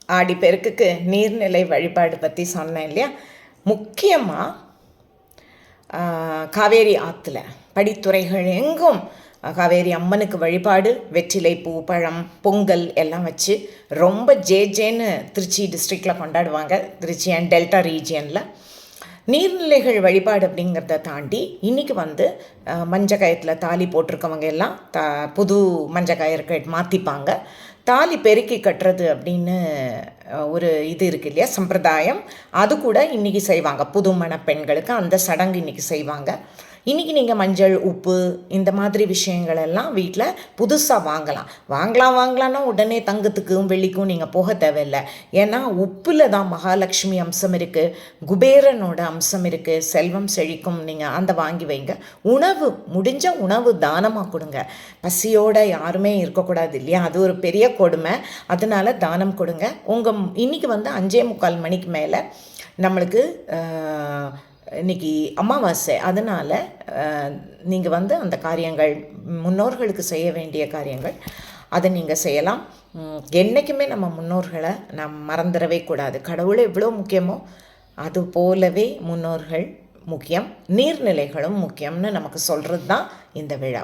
ஆடிப்பெருக்குக்கு நீர்நிலை வழிபாடு பற்றி சொன்னேன் இல்லையா. முக்கியமாக காவேரி ஆற்றுல படித்துறைகள் எங்கும் காவேரி அம்மனுக்கு வழிபாடு, வெற்றிலை பூ பழம் பொங்கல் எல்லாம் வச்சு ரொம்ப ஜேன்னு திருச்சி டிஸ்ட்ரிக்டில் கொண்டாடுவாங்க. திருச்சி அண்ட் டெல்டா ரீஜியனில் நீர்நிலைகள் வழிபாடு அப்படிங்கிறத தாண்டி இன்றைக்கி மஞ்சள் கயத்தில் தாலி போட்டிருக்கவங்க எல்லாம் புது மஞ்சள் கயிறு மாற்றிப்பாங்க. தாலி பெருக்கி கட்டுறது அப்படின்னு ஒரு இது இருக்குது இல்லையா, சம்பிரதாயம். அது கூட இன்றைக்கி செய்வாங்க. புதுமண பெண்களுக்கு அந்த சடங்கு இன்றைக்கி செய்வாங்க. இன்றைக்கி நீங்கள் மஞ்சள் உப்பு இந்த மாதிரி விஷயங்கள் எல்லாம் வீட்டில் புதுசாக வாங்கலாம்னா உடனே தங்கத்துக்கும் வெள்ளிக்கும் நீங்கள் போக தேவையில்லை. ஏன்னா உப்பில் தான் மகாலட்சுமி அம்சம் இருக்குது, குபேரனோட அம்சம் இருக்குது, செல்வம் செழிக்கும். நீங்கள் அந்த வாங்கி வைங்க. முடிஞ்ச உணவு தானமாக கொடுங்க. பசியோடு யாருமே இருக்கக்கூடாது இல்லையா, அது ஒரு பெரிய கொடுமை. அதனால தானம் கொடுங்க. இன்றைக்கி 5:45 மணிக்கு மேலே நம்மளுக்கு இன்றைக்கி அமாவாசை. அதனால் நீங்கள் அந்த காரியங்கள், முன்னோர்களுக்கு செய்ய வேண்டிய காரியங்கள், அதை நீங்கள் செய்யலாம். என்றைக்குமே நம்ம முன்னோர்களை மறந்துடவே கூடாது. கடவுள் எவ்வளோ முக்கியமோ அது போலவே முன்னோர்கள் முக்கியம், நீர்நிலைகளும் முக்கியம்னு நமக்கு சொல்கிறது தான் இந்த விழா.